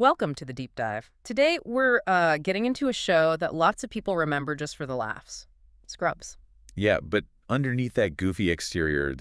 Welcome to the deep dive. Today, we're getting into a show that lots of people remember just for the laughs. Scrubs. Yeah, but underneath that goofy exterior,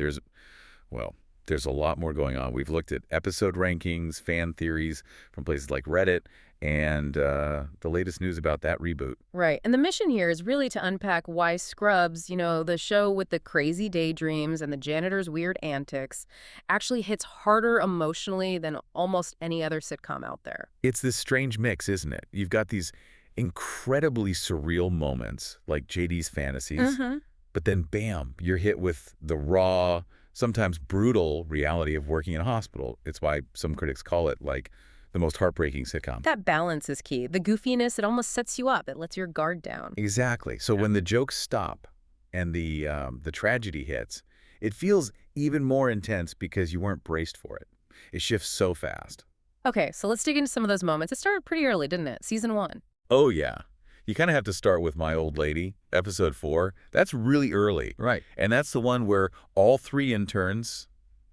well, there's a lot more going on. We've looked at episode rankings, fan theories from places like Reddit, and the latest news about that reboot. Right. And the mission here is really to unpack why Scrubs, the show with the crazy daydreams and the janitor's weird antics, actually hits harder emotionally than almost any other sitcom out there. It's this strange mix, isn't it? You've got these incredibly surreal moments, like JD's fantasies, Mm-hmm. but then bam, you're hit with the raw, sometimes brutal reality of working in a hospital. It's why some critics call it like the most heartbreaking sitcom. That balance is key. The goofiness, it almost sets you up. It lets your guard down. Exactly. So Yeah. when the jokes stop and the tragedy hits, it feels even more intense because you weren't braced for it. It shifts so fast. Okay, so let's dig into some of those moments. It started pretty early, didn't it? Season 1. Oh yeah. You kind of have to start with My Old Lady, episode 4. That's really early. Right. And that's the one where all three interns,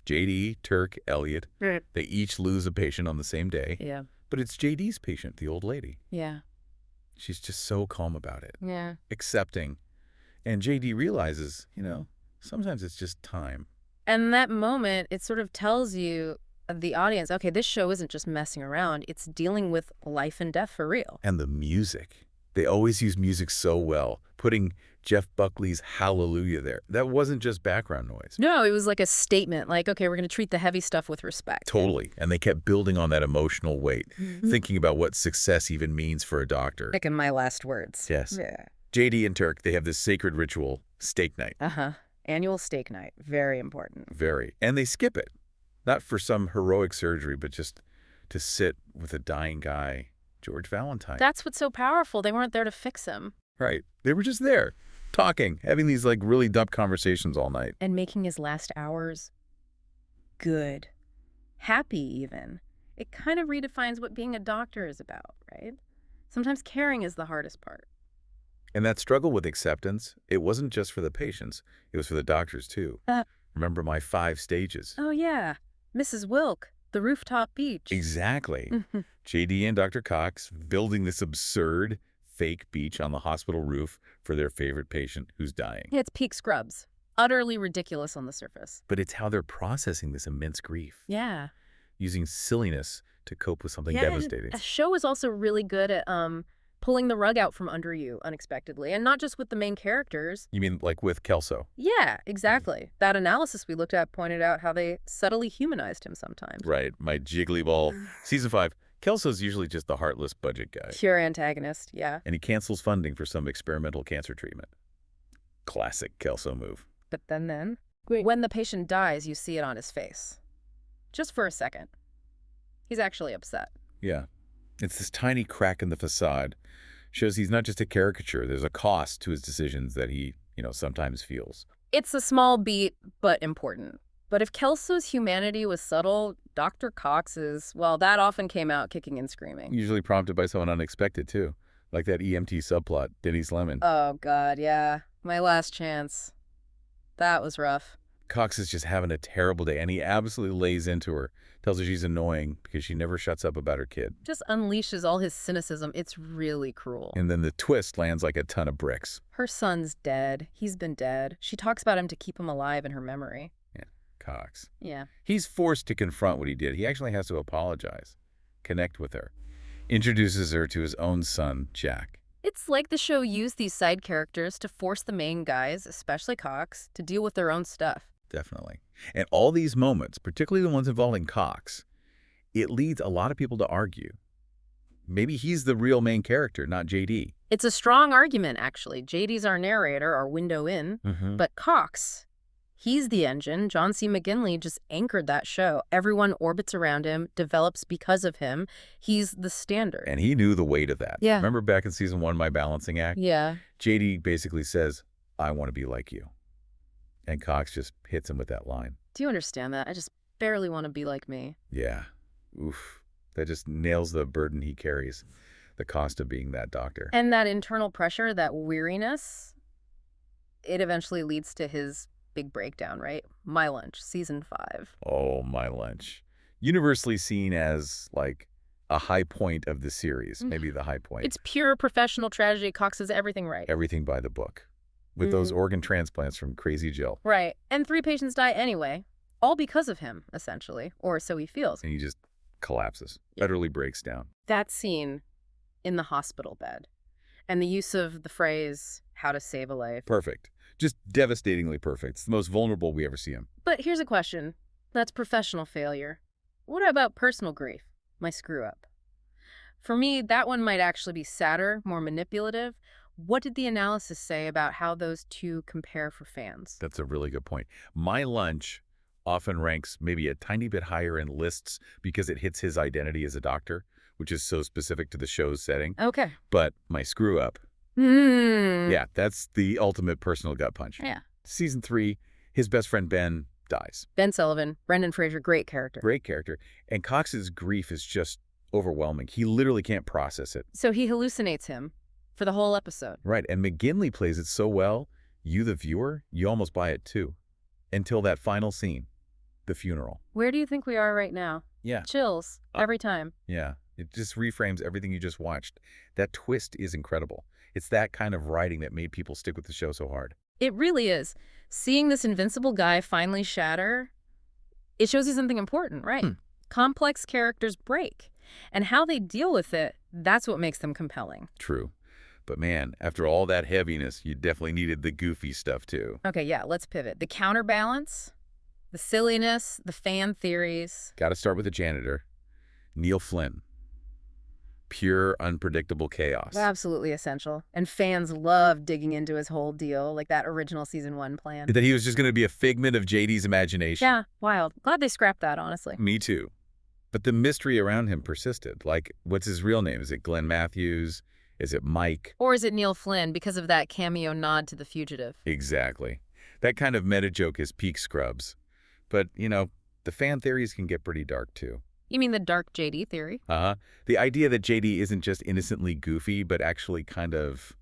JD, Turk, Elliot, Right. they each lose a patient on the same day. Yeah. But it's JD's patient, the old lady. Yeah. She's just so calm about it, Yeah. accepting. And JD realizes, sometimes it's just time. And that moment, it sort of tells you, the audience, okay, this show isn't just messing around. It's dealing with life and death for real. And the music. They always use music so well, putting Jeff Buckley's Hallelujah there. That wasn't just background noise. No, it was like a statement, like, okay, we're going to treat the heavy stuff with respect. Totally. And they kept building on that emotional weight, Mhm. thinking about what success even means for a doctor. Picking my last words. Yes. Yeah. JD and Turk, they have this sacred ritual, steak night. Uh-huh. Annual steak night. Very important. Very. And they skip it. Not for some heroic surgery, but just to sit with a dying guy, George Valentine. That's what's so powerful. They weren't there to fix him. Right. They were just there, talking, having these like really dumb conversations all night. And making his last hours good. Happy, even. It kind of redefines what being a doctor is about, right? Sometimes caring is the hardest part. And that struggle with acceptance, it wasn't just for the patients, it was for the doctors too. Uh. Remember my 5 stages? Oh, yeah. Mrs. Wilk, the rooftop beach. Exactly. Mhm. JD and Dr. Cox building this absurd fake beach on the hospital roof for their favorite patient who's dying. It's peak Scrubs. Utterly ridiculous on the surface. But it's how they're processing this immense grief, Yeah. using silliness to cope with something Yeah, and devastating. a show is also really good at pulling the rug out from under you unexpectedly. And not just with the main characters. You mean like with Kelso? Yeah, exactly. That analysis we looked at pointed out how they subtly humanized him sometimes. Right, my jiggly ball. Season 5, Kelso's usually just the heartless budget guy. Pure antagonist, yeah. And he cancels funding for some experimental cancer treatment. Classic Kelso move. But then, when the patient dies, you see it on his face. Just for a second. He's actually upset. Yeah. It's this tiny crack in the facade. Shows he's not just a caricature. There's a cost to his decisions that he, sometimes feels. It's a small beat, but important. But if Kelso's humanity was subtle, Dr. Cox's, well, that often came out kicking and screaming. Usually prompted by someone unexpected, too. Like that EMT subplot, Denise Lemon. Oh, God, yeah. My last chance. That was rough. Cox is just having a terrible day, and he absolutely lays into her. Tells her she's annoying because she never shuts up about her kid. Just unleashes all his cynicism. It's really cruel. And then the twist lands like a ton of bricks. Her son's dead. He's been dead. She talks about him to keep him alive in her memory. Cox. Yeah. He's forced to confront what he did. He actually has to apologize, connect with her, introduces her to his own son, Jack. It's like the show used these side characters to force the main guys, especially Cox, to deal with their own stuff. Definitely. And all these moments, particularly the ones involving Cox, it leads a lot of people to argue. Maybe he's the real main character, not JD. It's a strong argument, actually. JD's our narrator, our window in. But Cox, he's the engine. John C. McGinley just anchored that show. Everyone orbits around him, develops because of him. He's the standard. And he knew the weight of that. Yeah. Remember back in season 1, My Balancing Act? Yeah. JD basically says, I want to be like you. And Cox just hits him with that line. Do you understand that? I just barely want to be like me. Yeah. Oof. That just nails the burden he carries, the cost of being that doctor. And that internal pressure, that weariness, it eventually leads to his big breakdown, right? My Lunch, season 5. Oh, My Lunch. Universally seen as, like, a high point of the series, maybe the high point. It's pure professional tragedy. Cox does everything right. Everything by the book. With those organ transplants from Crazy Jill. Right. And 3 patients die anyway. All because of him, essentially. Or so he feels. And he just collapses. Utterly breaks down. That scene in the hospital bed and the use of the phrase, how to save a life. Perfect. Just devastatingly perfect. It's the most vulnerable we ever see him. But here's a question. That's professional failure. What about personal grief? My screw-up. For me, that one might actually be sadder, more manipulative. What did the analysis say about how those two compare for fans? That's a really good point. My Lunch often ranks maybe a tiny bit higher in lists because it hits his identity as a doctor, which is so specific to the show's setting. Okay. But My Screw-Up, yeah, that's the ultimate personal gut punch. Yeah. Season 3, his best friend Ben dies. Ben Sullivan, Brendan Fraser, great character. Great character. And Cox's grief is just overwhelming. He literally can't process it. So he hallucinates him for the whole episode. Right. And McGinley plays it so well, you, the viewer, you almost buy it too. Until that final scene, the funeral. Where do you think we are right now? Yeah. Chills every time. Yeah. It just reframes everything you just watched. That twist is incredible. It's that kind of writing that made people stick with the show so hard. It really is. Seeing this invincible guy finally shatter, it shows you something important, right? Complex characters break. And how they deal with it, that's what makes them compelling. True. But man, after all that heaviness, you definitely needed the goofy stuff too. Okay, yeah, let's pivot. The counterbalance, the silliness, the fan theories. Got to start with the janitor, Neil Flynn. Pure, unpredictable chaos. Absolutely essential. And fans love digging into his whole deal, like that original season 1 plan. That he was just going to be a figment of JD's imagination. Yeah, wild. Glad they scrapped that, honestly. Me too. But the mystery around him persisted. Like, what's his real name? Is it Glenn Matthews? Is it Mike? Or is it Neil Flynn because of that cameo nod to The Fugitive? Exactly. That kind of meta joke is peak Scrubs. But, you know, the fan theories can get pretty dark too. You mean the dark JD theory? The idea that JD isn't just innocently goofy, but actually kind of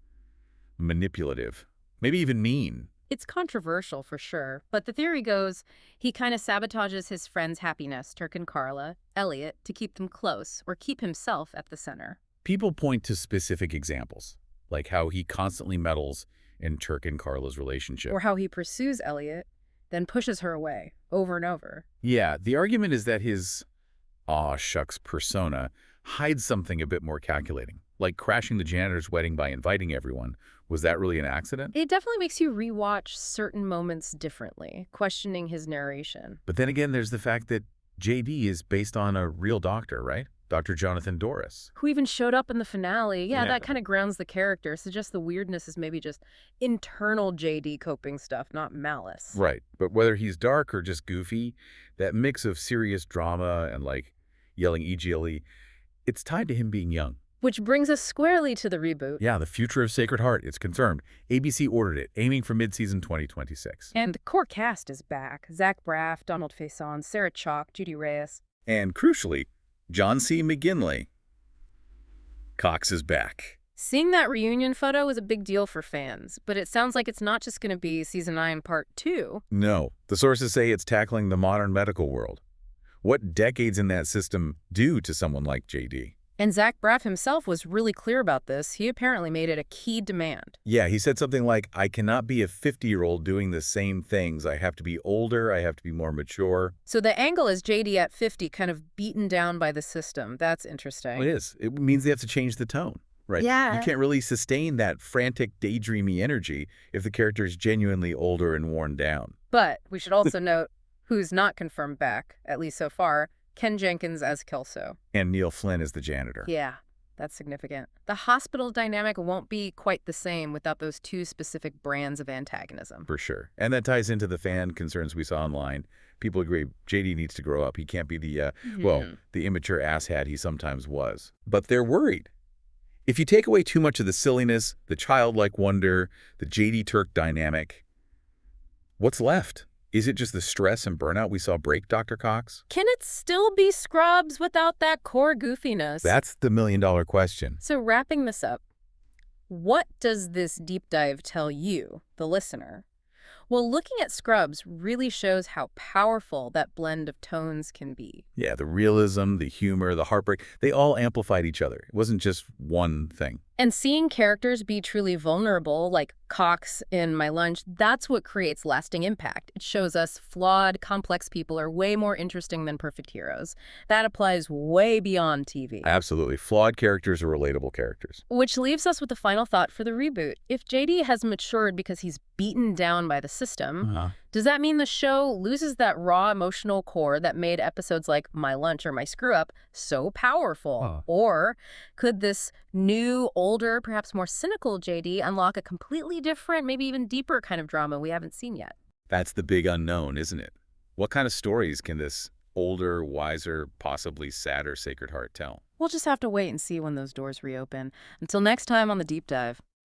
manipulative. Maybe even mean. It's controversial for sure, but the theory goes he kind of sabotages his friend's happiness, Turk and Carla, Elliot, to keep them close or keep himself at the center. People point to specific examples, like how he constantly meddles in Turk and Carla's relationship. Or how he pursues Elliot, then pushes her away, over and over. Yeah, the argument is that his aw shucks persona hides something a bit more calculating, like crashing the janitor's wedding by inviting everyone. Was that really an accident? It definitely makes you rewatch certain moments differently, questioning his narration. But then again, there's the fact that JD is based on a real doctor, right? Dr. Jonathan Doris. Who even showed up in the finale. Yeah, Yeah. that kind of grounds the character. Suggests the weirdness is maybe just internal JD coping stuff, not malice. Right. But whether he's dark or just goofy, that mix of serious drama and like yelling EGLE, it's tied to him being young. Which brings us squarely to the reboot. Yeah, the future of Sacred Heart. It's confirmed. ABC ordered it, aiming for mid-season 2026. And the core cast is back. Zach Braff, Donald Faison, Sarah Chalk, Judy Reyes. And crucially, John C. McGinley. Cox is back. Seeing that reunion photo was a big deal for fans, but it sounds like it's not just going to be season 9 part 2. No, the sources say it's tackling the modern medical world. What decades in that system do to someone like JD? And Zach Braff himself was really clear about this. He apparently made it a key demand. Yeah, he said something like, I cannot be a 50-year-old doing the same things. I have to be older. I have to be more mature. So the angle is JD at 50 kind of beaten down by the system. That's interesting. It is. It means they have to change the tone, right? Yeah. You can't really sustain that frantic, daydreamy energy if the character is genuinely older and worn down. But we should also note who's not confirmed back, at least so far. Ken Jenkins as Kelso. And Neil Flynn as the janitor. Yeah, that's significant. The hospital dynamic won't be quite the same without those two specific brands of antagonism. For sure. And that ties into the fan concerns we saw online. People agree JD needs to grow up. He can't be the, the immature asshat he sometimes was. But they're worried. If you take away too much of the silliness, the childlike wonder, the JD Turk dynamic, what's left? Is it just the stress and burnout we saw break Dr. Cox? Can it still be Scrubs without that core goofiness? That's the million-dollar question. So wrapping this up, what does this deep dive tell you, the listener? Well, looking at Scrubs really shows how powerful that blend of tones can be. Yeah, the realism, the humor, the heartbreak, they all amplified each other. It wasn't just one thing. And seeing characters be truly vulnerable, like Cox in My Lunch, that's what creates lasting impact. It shows us flawed, complex people are way more interesting than perfect heroes. That applies way beyond TV. Absolutely. Flawed characters are relatable characters. Which leaves us with the final thought for the reboot. If JD has matured because he's beaten down by the system, does that mean the show loses that raw emotional core that made episodes like My Lunch or My Screw Up so powerful? Or could this new, older, perhaps more cynical JD unlock a completely different, maybe even deeper kind of drama we haven't seen yet? That's the big unknown, isn't it? What kind of stories can this older, wiser, possibly sadder Sacred Heart tell? We'll just have to wait and see when those doors reopen. Until next time on The Deep Dive.